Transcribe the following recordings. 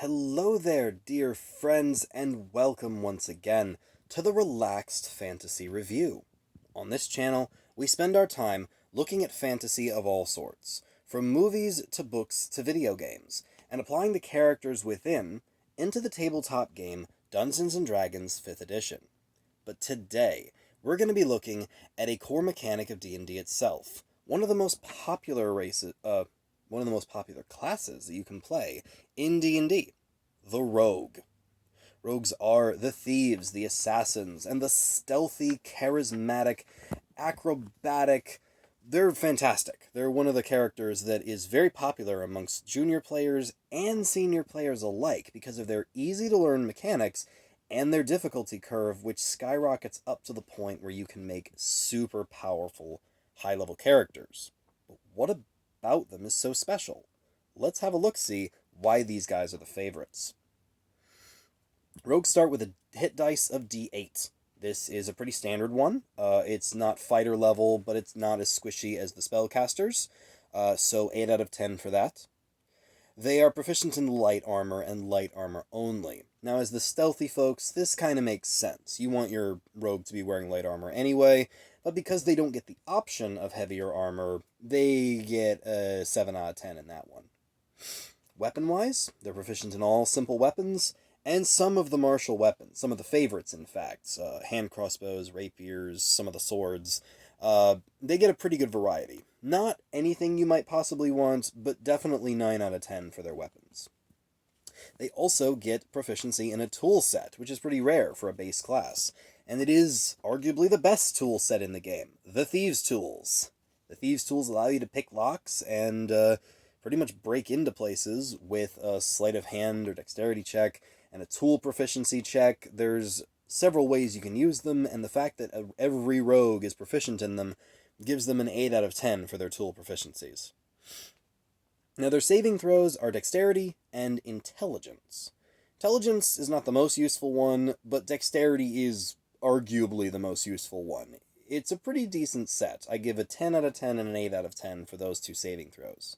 Hello there, dear friends, and welcome once again to the Relaxed Fantasy Review. On this channel, we spend our time looking at fantasy of all sorts, from movies to books to video games, and applying the characters within into the tabletop game Dungeons & Dragons 5th Edition. But today, we're going to be looking at a core mechanic of D&D itself, one of the most popular classes that you can play in D&D, the rogue. Rogues are the thieves, the assassins, and the stealthy, charismatic, acrobatic. They're fantastic. They're one of the characters that is very popular amongst junior players and senior players alike because of their easy-to-learn mechanics and their difficulty curve, which skyrockets up to the point where you can make super powerful, high-level characters. But what about them is so special? Let's have a look-see why these guys are the favorites. Rogues start with a hit dice of d8. This is a pretty standard one. It's not fighter level, but it's not as squishy as the spellcasters, so 8 out of 10 for that. They are proficient in light armor and light armor only. Now, as the stealthy folks, this kind of makes sense. You want your rogue to be wearing light armor anyway, but because they don't get the option of heavier armor, they get a 7 out of 10 in that one. Weapon-wise, they're proficient in all simple weapons, and some of the martial weapons, some of the favorites, in fact. Hand crossbows, rapiers, some of the swords. They get a pretty good variety. Not anything you might possibly want, but definitely 9 out of 10 for their weapons. They also get proficiency in a tool set, which is pretty rare for a base class, and it is arguably the best tool set in the game, the Thieves' Tools. The Thieves' Tools allow you to pick locks and pretty much break into places with a sleight of hand or dexterity check and a tool proficiency check. There's several ways you can use them, and the fact that every rogue is proficient in them gives them an 8 out of 10 for their tool proficiencies. Now, their saving throws are dexterity and intelligence. Intelligence is not the most useful one, but dexterity is arguably the most useful one. It's a pretty decent set. I give a 10 out of 10 and an 8 out of 10 for those two saving throws.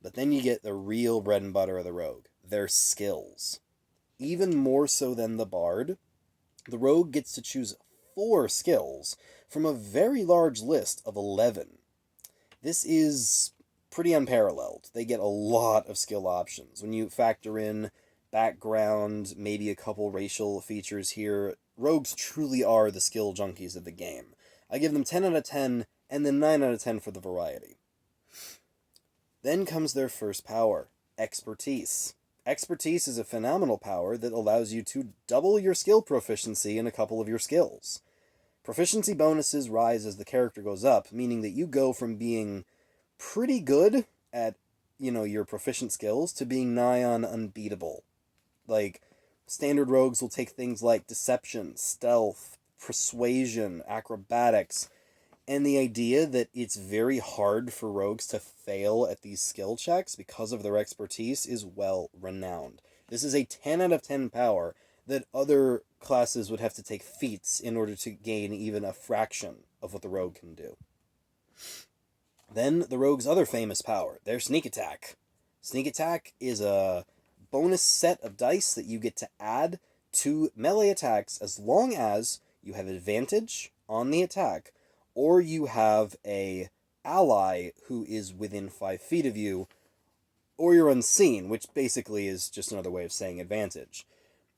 But then you get the real bread and butter of the rogue, their skills. Even more so than the bard, the rogue gets to choose 4 skills from a very large list of 11. This is pretty unparalleled. They get a lot of skill options. When you factor in background, maybe a couple racial features here, rogues truly are the skill junkies of the game. I give them 10 out of 10, and then 9 out of 10 for the variety. Then comes their first power, expertise. Expertise is a phenomenal power that allows you to double your skill proficiency in a couple of your skills. Proficiency bonuses rise as the character goes up, meaning that you go from being pretty good at, your proficient skills to being nigh on unbeatable. Like, standard rogues will take things like deception, stealth, persuasion, acrobatics, and the idea that it's very hard for rogues to fail at these skill checks because of their expertise is well renowned. This is a 10 out of 10 power that other classes would have to take feats in order to gain even a fraction of what the rogue can do. Then the rogue's other famous power, their sneak attack. Sneak attack is a bonus set of dice that you get to add to melee attacks as long as you have advantage on the attack, or you have a ally who is within 5 feet of you, or you're unseen, which basically is just another way of saying advantage.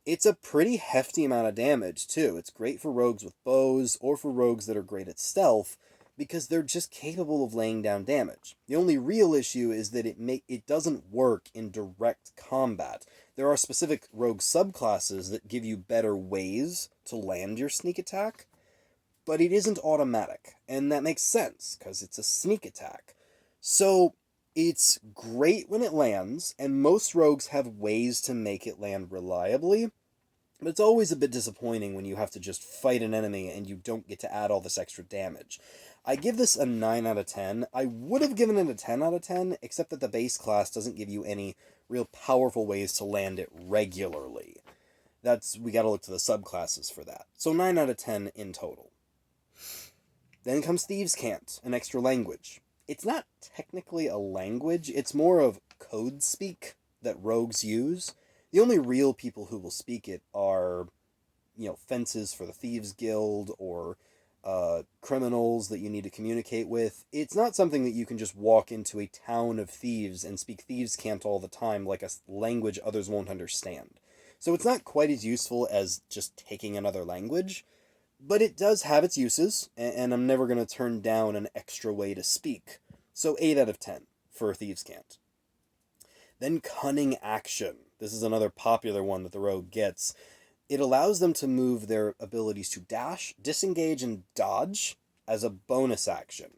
It's a pretty hefty amount of damage, too. It's great for rogues with bows, or for rogues that are great at stealth, because they're just capable of laying down damage. The only real issue is that it doesn't work in direct combat. There are specific rogue subclasses that give you better ways to land your sneak attack, but it isn't automatic, and that makes sense, because it's a sneak attack. So, it's great when it lands, and most rogues have ways to make it land reliably, but it's always a bit disappointing when you have to just fight an enemy and you don't get to add all this extra damage. I give this a 9 out of 10. I would have given it a 10 out of 10, except that the base class doesn't give you any real powerful ways to land it regularly. We gotta look to the subclasses for that. So 9 out of 10 in total. Then comes Thieves' Cant, an extra language. It's not technically a language, it's more of code speak. that rogues use, the only real people who will speak it are, fences for the Thieves Guild or criminals that you need to communicate with. It's not something that you can just walk into a town of thieves and speak thieves' cant all the time like a language others won't understand. So it's not quite as useful as just taking another language, but it does have its uses, and I'm never going to turn down an extra way to speak. So 8 out of 10 for Thieves' Cant. Then Cunning Action. This is another popular one that the rogue gets. It allows them to move their abilities to dash, disengage, and dodge as a bonus action.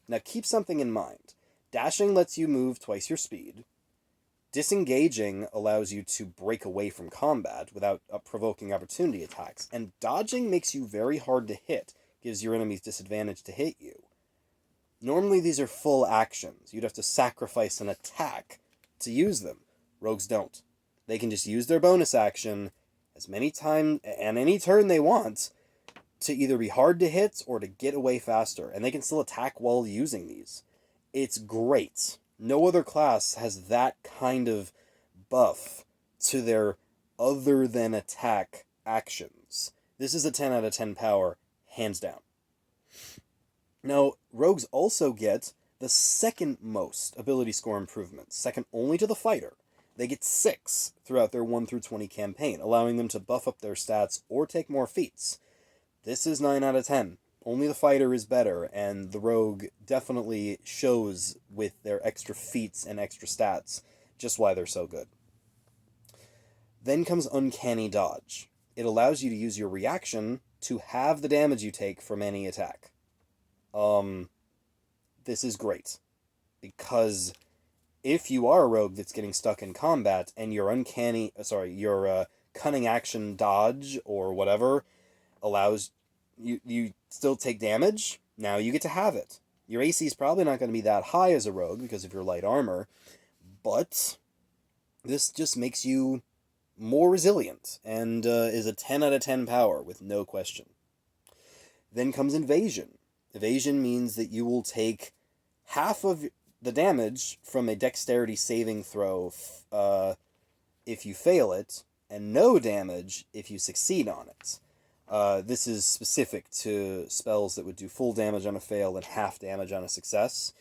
Now keep something in mind. Dashing lets you move twice your speed. Disengaging allows you to break away from combat without provoking opportunity attacks. And dodging makes you very hard to hit, gives your enemies disadvantage to hit you. Normally these are full actions. You'd have to sacrifice an attack to use them. Rogues don't. They can just use their bonus action as many times and any turn they want to either be hard to hit or to get away faster, and they can still attack while using these. It's great. No other class has that kind of buff to their other than attack actions. This is a 10 out of 10 power, hands down. Now, rogues also get the second most ability score improvements, second only to the fighter. They get 6 throughout their 1 through 20 campaign, allowing them to buff up their stats or take more feats. This is 9 out of 10. Only the fighter is better, and the rogue definitely shows with their extra feats and extra stats just why they're so good. Then comes Uncanny Dodge. It allows you to use your reaction to halve the damage you take from any attack. This is great, because if you are a rogue that's getting stuck in combat and your Cunning Action dodge or whatever allows you still take damage, now you get to have it. Your AC is probably not going to be that high as a rogue because of your light armor, but this just makes you more resilient and is a 10 out of 10 power with no question. Then comes Evasion. Evasion means that you will take half of the damage from a dexterity saving throw if you fail it, and no damage if you succeed on it. This is specific to spells that would do full damage on a fail and half damage on a success,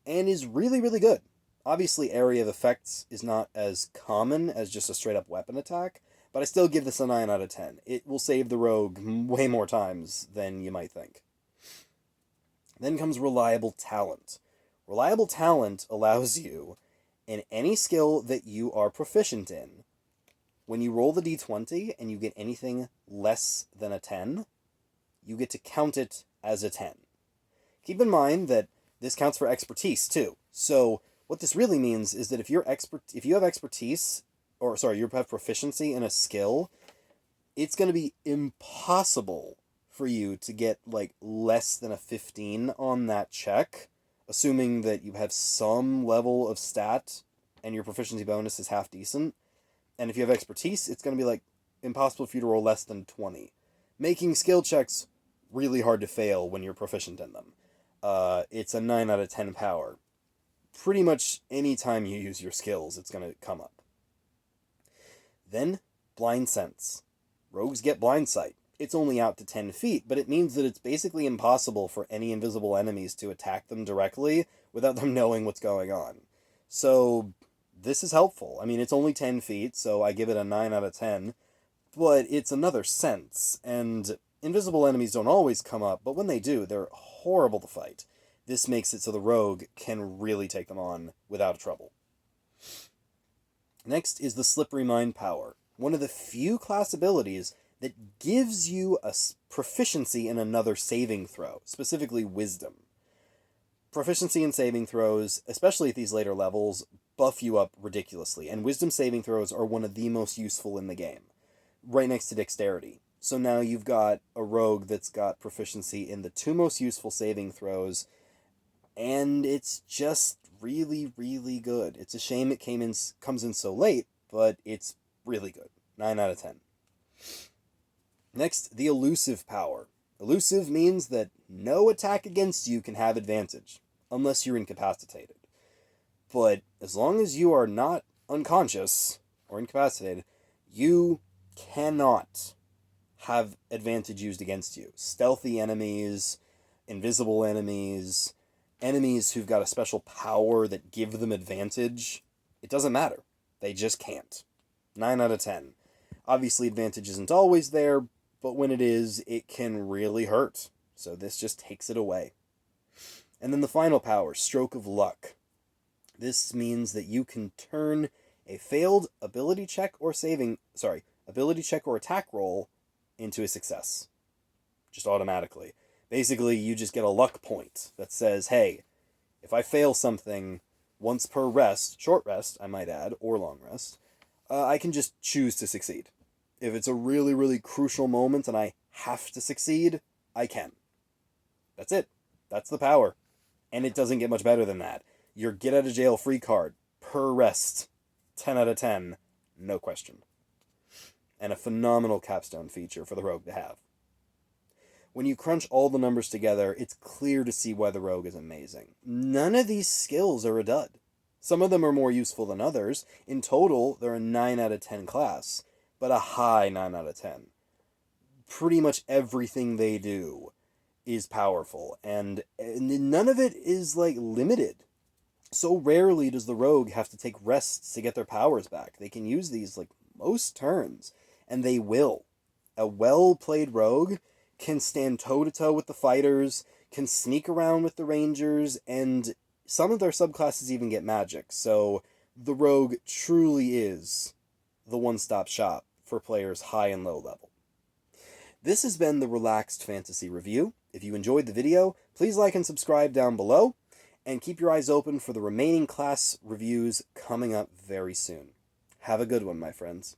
and is really, really good. Obviously, area of effects is not as common as just a straight-up weapon attack, but I still give this a 9 out of 10. It will save the rogue way more times than you might think. Then comes Reliable Talent. Reliable Talent allows you, in any skill that you are proficient in, when you roll the d20 and you get anything less than a 10, you get to count it as a 10. Keep in mind that this counts for expertise too. So what this really means is that if you have expertise, you have proficiency in a skill, it's going to be impossible for you to get less than a 15 on that check, assuming that you have some level of stat and your proficiency bonus is half decent. And if you have expertise, it's going to be impossible for you to roll less than 20, making skill checks really hard to fail when you're proficient in them. It's a 9 out of 10 power. Pretty much any time you use your skills, it's going to come up. Then, Blind Sense. Rogues get Blind Sight. It's only out to 10 feet, but it means that it's basically impossible for any invisible enemies to attack them directly without them knowing what's going on. So this is helpful. I mean, it's only 10 feet, so I give it a 9 out of 10, but it's another sense, and invisible enemies don't always come up, but when they do, they're horrible to fight. This makes it so the rogue can really take them on without trouble. Next is the Slippery Mind Power, one of the few class abilities that gives you a proficiency in another saving throw, specifically Wisdom. Proficiency in saving throws, especially at these later levels, buff you up ridiculously, and Wisdom saving throws are one of the most useful in the game, right next to Dexterity. So now you've got a rogue that's got proficiency in the 2 most useful saving throws, and it's just really, really good. It's a shame it comes in so late, but it's really good. 9 out of 10. Next, the Elusive Power. Elusive means that no attack against you can have advantage, unless you're incapacitated. But as long as you are not unconscious or incapacitated, you cannot have advantage used against you. Stealthy enemies, invisible enemies, enemies who've got a special power that give them advantage, it doesn't matter. They just can't. 9 out of 10. Obviously, advantage isn't always there, but when it is, it can really hurt. So this just takes it away. And then the final power, Stroke of Luck. This means that you can turn a failed ability check or attack roll into a success. Just automatically. Basically, you just get a luck point that says, hey, if I fail something once per rest, short rest, I might add, or long rest, I can just choose to succeed. If it's a really, really crucial moment and I have to succeed, I can. That's it. That's the power. And it doesn't get much better than that. Your get out of jail free card per rest. 10 out of 10. No question. And a phenomenal capstone feature for the rogue to have. When you crunch all the numbers together, it's clear to see why the rogue is amazing. None of these skills are a dud. Some of them are more useful than others. In total, they're a 9 out of 10 class, but a high 9 out of 10. Pretty much everything they do is powerful, and none of it is, limited. So rarely does the rogue have to take rests to get their powers back. They can use these, most turns, and they will. A well-played rogue can stand toe-to-toe with the fighters, can sneak around with the rangers, and some of their subclasses even get magic. So the rogue truly is the one-stop shop for players high and low level. This has been the Relaxed Fantasy Review. If you enjoyed the video, please like and subscribe down below, and keep your eyes open for the remaining class reviews coming up very soon. Have a good one, my friends.